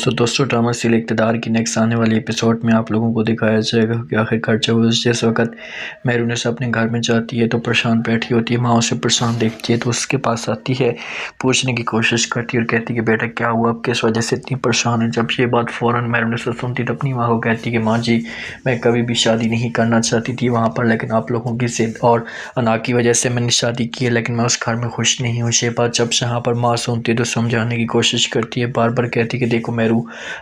तो दोस्तों drama serial इक़्तिदार की नेक्स्ट आने वाली एपिसोड में आप लोगों को दिखाया जाएगा कि आखिरकार जब जिस वक्त मेहरूनिस अपने घर में जाती है तो प्रशांत बैठी होती है, माँ उसे प्रशांत देखती है तो उसके पास आती है, पूछने की कोशिश करती है और कहती है कि बेटा क्या हुआ, आप किस वजह से इतनी परेशान है। जब ये बात फ़ौरन मेहरूनिस सुनती तो अपनी माँ को कहती है कि माँ जी मैं कभी भी शादी नहीं करना चाहती थी वहाँ पर, लेकिन आप लोगों की ज़िद और अना की वजह से मैंने शादी की है, लेकिन मैं उस घर में खुश नहीं हूँ। ये बात जब यहाँ पर माँ सुनती है तो समझाने की कोशिश करती है, बार बार कहती है कि देखो मेहरू,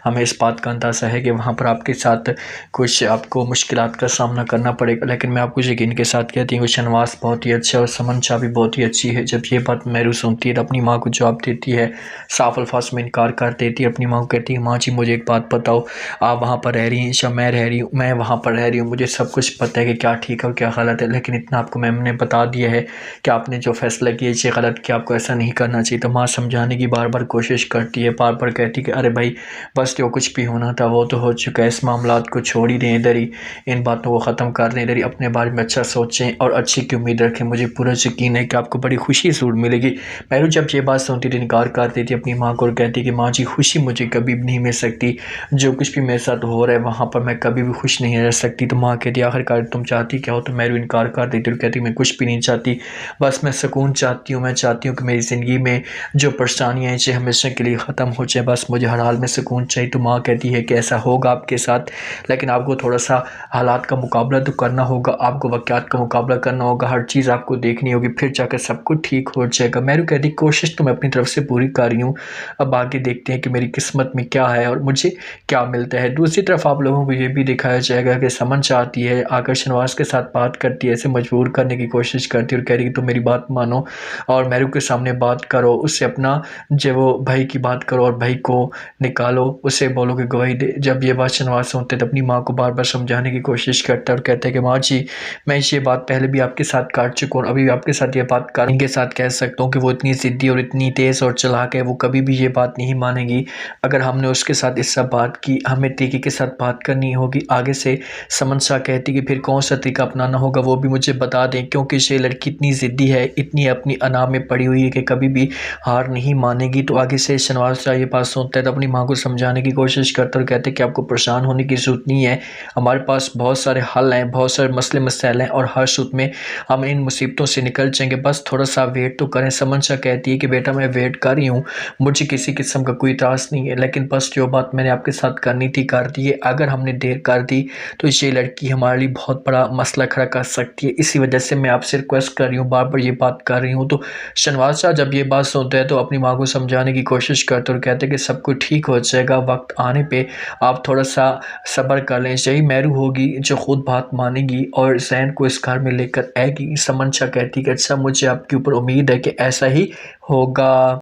हमें इस बात का अंदाज़ा है कि वहाँ पर आपके साथ कुछ आपको मुश्किलात का सामना करना पड़ेगा, लेकिन मैं आपको यकीन के साथ कहती हूँ कि शनवास बहुत ही अच्छा और समन शाह भी बहुत ही अच्छी है। जब ये बात मेहरू सुनती है तो अपनी माँ को जवाब देती है, साफ अल्फाज में इनकार कर देती है। अपनी माँ को कहती है माँ जी मुझे एक बात बताओ, आप वहाँ पर रह रही हैं या मैं रह रही हूँ, मैं वहाँ पर रह रही हूँ, मुझे सब कुछ पता है कि क्या ठीक है और क्या गलत है, लेकिन इतना आपको मैम ने बता दिया है कि आपने जो फैसला किया ये गलत किया, आपको ऐसा नहीं करना चाहिए। तो माँ समझाने की बार बार कोशिश करती है, बार बार कहती है कि अरे भाई बस जो कुछ भी होना था वो तो हो चुका है, इस मामलात को छोड़ ही दें, इधर ही इन बातों को ख़त्म कर दें, इधर ही अपने बारे में अच्छा सोचें और अच्छी की उम्मीद रखें। मुझे पूरा यकीन है कि आपको बड़ी खुशी ज़रूर मिलेगी। मेहरू जब ये बात सुनती थी इनकार कर देती अपनी माँ को और कहती कि माँ जी खुशी मुझे कभी भी नहीं मिल सकती, जो कुछ भी मेरे साथ हो रहा है वहाँ पर मैं कभी भी खुश नहीं रह सकती। तो माँ कहती आखिरकार तुम चाहती क्या हो, तो मेहरू इनकार कर देती और कहती मैं कुछ भी नहीं चाहती, बस मैं सुकून चाहती हूँ, मैं चाहती हूँ कि मेरी ज़िंदगी में जो परेशानियाँ हैं ये हमेशा के लिए ख़त्म हो जाए, बस मुझे हर हाल में सुकून चाहिए। तो माँ कहती है कि ऐसा होगा आपके साथ, लेकिन आपको थोड़ा सा हालात का मुकाबला तो करना होगा, आपको वाक़यात का मुकाबला करना होगा, हर चीज़ आपको देखनी होगी, फिर जाकर सब कुछ ठीक हो जाएगा। मेहरू कहती कोशिश तो मैं अपनी तरफ से पूरी कर रही हूँ, अब आगे देखते हैं कि मेरी किस्मत में क्या है और मुझे क्या मिलता है। दूसरी तरफ आप लोगों को ये भी दिखाया जाएगा कि समन चाहती है आकर शनवास के साथ बात करती है, ऐसे मजबूर करने की कोशिश करती है और कह रही है तुम मेरी बात मानो और मेहरू के सामने बात करो, उससे अपना जो वो भाई की बात करो और भाई को निकालो, उससे बोलो कि गवाही दे। जब ये बात शनवास सुनते तो अपनी माँ को बार बार समझाने की कोशिश करता है और कहते हैं कि माँ जी मैं ये बात पहले भी आपके साथ कर चुका हूँ, अभी भी आपके साथ ये बात कर इनके साथ कह सकता हूँ कि वो इतनी ज़िद्दी और इतनी तेज़ और चालाक है, वो कभी भी ये बात नहीं मानेगी। अगर हमने उसके साथ इस सब बात की, हमें तरीके के साथ बात करनी होगी आगे से। समन शाह कहती कि फिर कौन सा तरीका अपनाना होगा वो भी मुझे बता दें, क्योंकि ये लड़की इतनी ज़िद्दी है, इतनी अपनी अना में पड़ी हुई है कि कभी भी हार नहीं मानेगी। तो आगे से शनवास शाह ये बात सुनता है तो अपनी माँ को समझाने की कोशिश करता है और कहते हैं कि आपको परेशान होने की ज़रूरत नहीं है, हमारे पास बहुत सारे हल हैं, बहुत सारे मसले मसाइल हैं और हर सूरत में हम इन मुसीबतों से निकल जाएंगे, बस थोड़ा सा वेट तो करें। समन शाह कहती है कि बेटा मैं वेट कर रही हूँ, मुझे किसी किस्म का कोई त्रास नहीं है, लेकिन बस जो बात मैंने आपके साथ करनी थी कर दी है, अगर हमने देर कर दी तो ये लड़की हमारे लिए बहुत बड़ा मसला खड़ा कर सकती है, इसी वजह से मैं आपसे रिक्वेस्ट कर रही हूँ, बार बार ये बात कर रही हूँ। तो शनवास शाह जब ये बात सुनते हैं तो अपनी माँ को समझाने की कोशिश करते और कहते हैं कि सब कुछ ठीक हो जाएगा, वक्त आने पे आप थोड़ा सा सब्र कर लें, यही मेहरू होगी जो खुद बात मानेगी और ज़ैन को इस घर में लेकर आएगी। समन शाह कहती कि अच्छा मुझे आपके ऊपर उम्मीद है कि ऐसा ही होगा।